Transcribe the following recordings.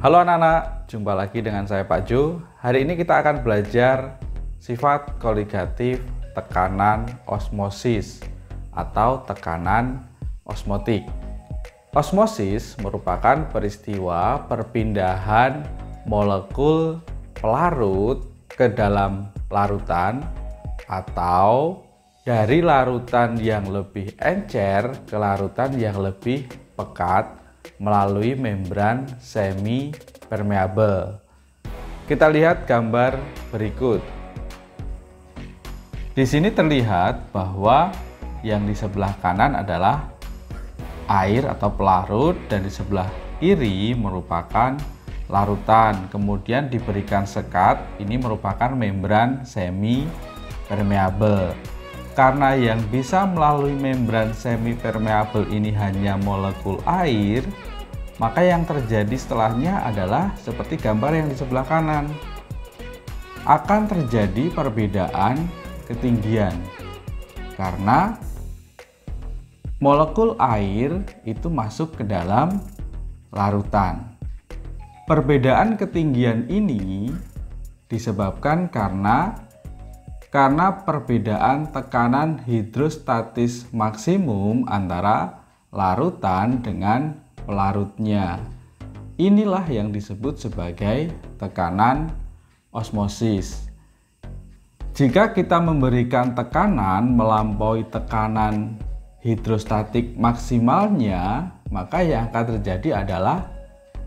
Halo anak-anak, jumpa lagi dengan saya Pak Jo. Hari ini kita akan belajar sifat koligatif tekanan osmosis atau tekanan osmotik. Osmosis merupakan peristiwa perpindahan molekul pelarut ke dalam larutan atau dari larutan yang lebih encer ke larutan yang lebih pekat melalui membran semi permeabel. Kita lihat gambar berikut. Di sini terlihat bahwa yang di sebelah kanan adalah air atau pelarut dan di sebelah kiri merupakan larutan. Kemudian diberikan sekat, ini merupakan membran semi permeabel. Karena yang bisa melalui membran semi permeabel ini hanya molekul air, maka yang terjadi setelahnya adalah seperti gambar yang di sebelah kanan. Akan terjadi perbedaan ketinggian karena molekul air itu masuk ke dalam larutan. Perbedaan ketinggian ini disebabkan karena perbedaan tekanan hidrostatis maksimum antara larutan dengan pelarutnya. Inilah yang disebut sebagai tekanan osmosis. Jika kita memberikan tekanan melampaui tekanan hidrostatik maksimalnya, maka yang akan terjadi adalah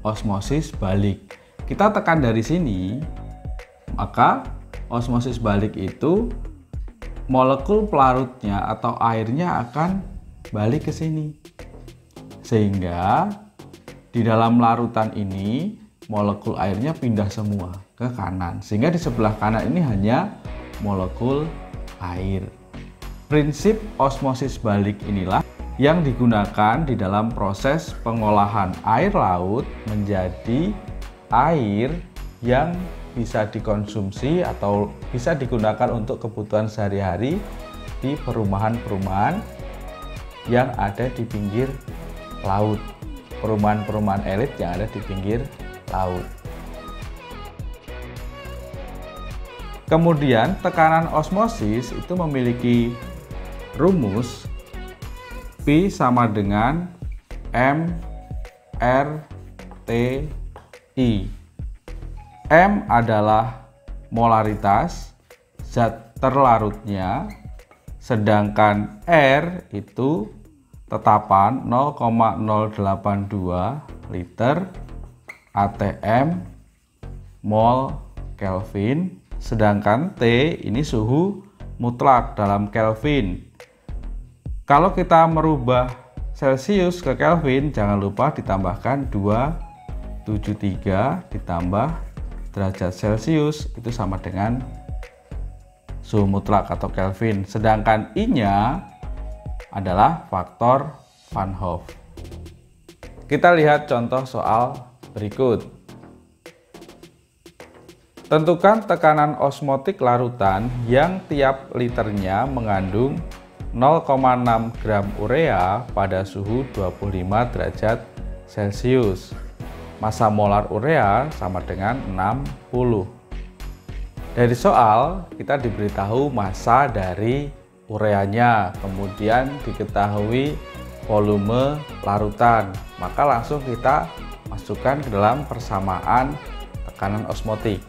osmosis balik. Kita tekan dari sini, maka osmosis balik itu molekul pelarutnya atau airnya akan balik ke sini. Sehingga di dalam larutan ini molekul airnya pindah semua ke kanan. Sehingga di sebelah kanan ini hanya molekul air. Prinsip osmosis balik inilah yang digunakan di dalam proses pengolahan air laut menjadi air yang bisa dikonsumsi atau bisa digunakan untuk kebutuhan sehari-hari di perumahan-perumahan yang ada di pinggir laut, perumahan-perumahan elit yang ada di pinggir laut. Kemudian tekanan osmosis itu memiliki rumus P sama dengan mRTI. M adalah molaritas zat terlarutnya, sedangkan R itu tetapan 0,082 liter atm mol Kelvin, sedangkan T ini suhu mutlak dalam Kelvin. Kalau kita merubah Celcius ke Kelvin, jangan lupa ditambahkan 273 ditambah derajat Celcius itu sama dengan suhu mutlak atau Kelvin, sedangkan I-nya adalah faktor Van Hoff. Kita lihat contoh soal berikut. Tentukan tekanan osmotik larutan yang tiap liternya mengandung 0,6 gram urea pada suhu 25 derajat Celcius. Massa molar urea sama dengan 60. Dari soal kita diberitahu massa dari ureanya, kemudian diketahui volume larutan. Maka langsung kita masukkan ke dalam persamaan tekanan osmotik.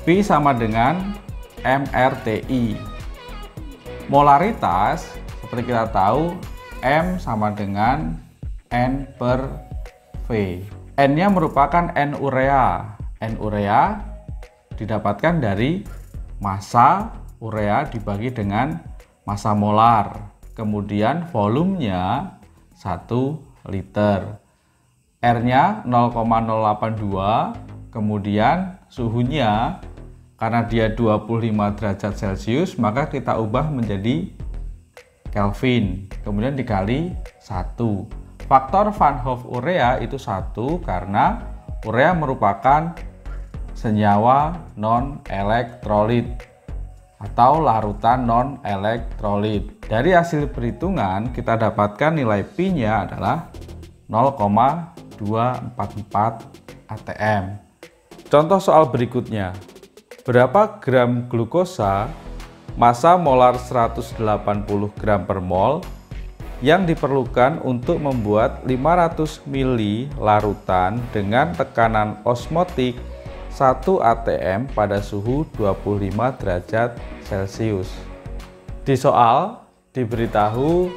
P sama dengan mRTI. Molaritas seperti kita tahu M sama dengan N per V. N-nya merupakan N urea. N urea didapatkan dari massa urea dibagi dengan massa molar. Kemudian volumenya 1 liter. R-nya 0,082. Kemudian suhunya karena dia 25 derajat Celcius, maka kita ubah menjadi Kelvin. Kemudian dikali 1. Faktor Van Hoff urea itu 1 karena urea merupakan senyawa non-elektrolit atau larutan non-elektrolit. Dari hasil perhitungan kita dapatkan nilai Pi-nya adalah 0,7 atm. Contoh soal berikutnya. Berapa gram glukosa massa molar 180 gram per mol yang diperlukan untuk membuat 500 ml larutan dengan tekanan osmotik 1 atm pada suhu 25 derajat Celcius. Di soal diberitahu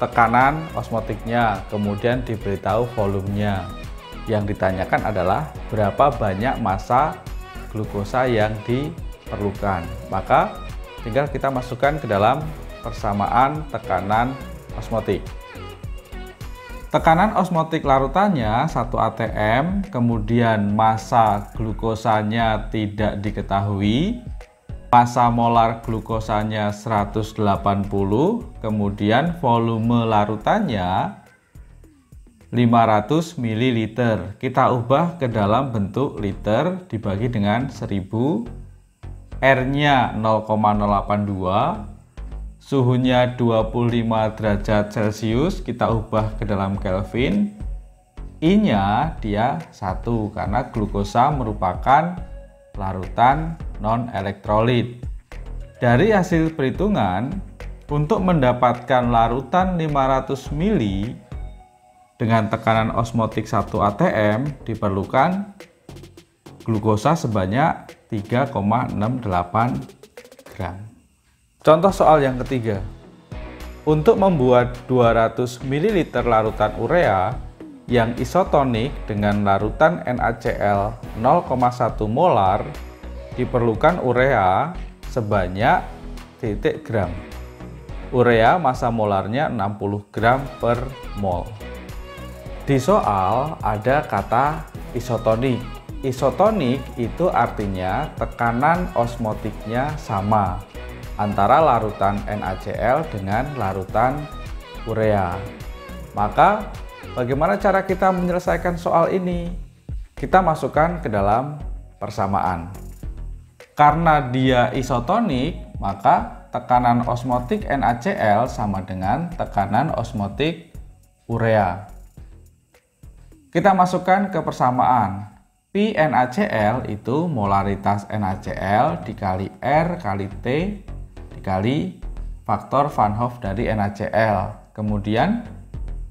tekanan osmotiknya, kemudian diberitahu volumenya. Yang ditanyakan adalah berapa banyak massa glukosa yang diperlukan. Maka tinggal kita masukkan ke dalam persamaan tekanan osmotik. Tekanan osmotik larutannya 1 atm, kemudian massa glukosanya tidak diketahui, massa molar glukosanya 180, kemudian volume larutannya 500 ml. Kita ubah ke dalam bentuk liter dibagi dengan 1000, R-nya 0,082, suhunya 25 derajat Celcius, kita ubah ke dalam Kelvin. I-nya dia 1 karena glukosa merupakan larutan non-elektrolit. Dari hasil perhitungan, untuk mendapatkan larutan 500 ml dengan tekanan osmotik 1 atm diperlukan glukosa sebanyak 3,68 gram. Contoh soal yang ketiga. Untuk membuat 200 ml larutan urea yang isotonik dengan larutan NaCl 0,1 molar diperlukan urea sebanyak titik gram. Urea massa molarnya 60 gram per mol. Di soal ada kata isotonik. Isotonik itu artinya tekanan osmotiknya sama antara larutan NaCl dengan larutan urea. Maka bagaimana cara kita menyelesaikan soal ini? Kita masukkan ke dalam persamaan. Karena dia isotonik, maka tekanan osmotik NaCl sama dengan tekanan osmotik urea. Kita masukkan ke persamaan. Pi NaCl itu molaritas NaCl dikali R kali T dikali faktor Van Hoff dari NaCl. Kemudian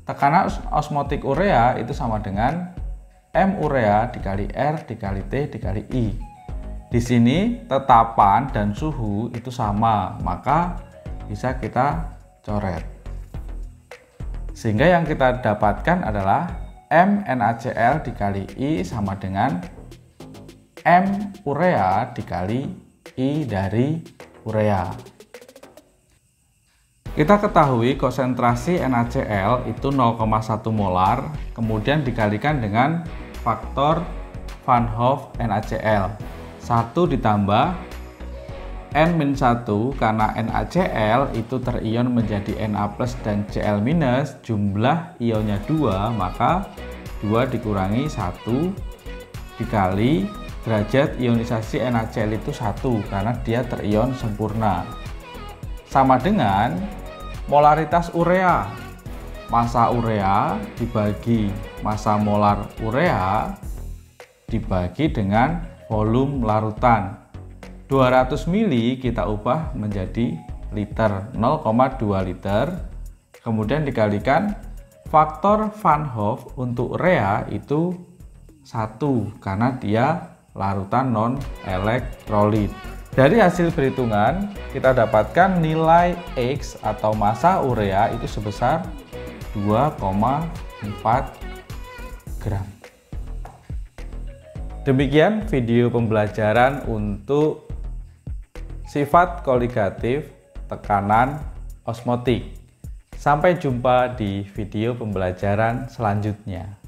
tekanan osmotik urea itu sama dengan M urea dikali R dikali T dikali I. Di sini tetapan dan suhu itu sama, maka bisa kita coret. Sehingga yang kita dapatkan adalah M NaCl dikali I sama dengan M urea dikali I dari urea. Kita ketahui konsentrasi NaCl itu 0,1 molar, kemudian dikalikan dengan faktor Van Hoff NaCl. 1 ditambah N-1 karena NaCl itu terion menjadi Na+ dan Cl-, jumlah ionnya 2, maka 2 dikurangi 1 dikali derajat ionisasi NaCl itu 1 karena dia terion sempurna. Sama dengan molaritas urea. Massa urea dibagi massa molar urea dibagi dengan volume larutan. 200 ml kita ubah menjadi liter, 0,2 liter. Kemudian dikalikan faktor Van Hoff untuk urea itu 1 karena dia larutan non-elektrolit. Dari hasil perhitungan kita dapatkan nilai X atau massa urea itu sebesar 2,4 gram. Demikian video pembelajaran untuk sifat koligatif tekanan osmotik. Sampai jumpa di video pembelajaran selanjutnya.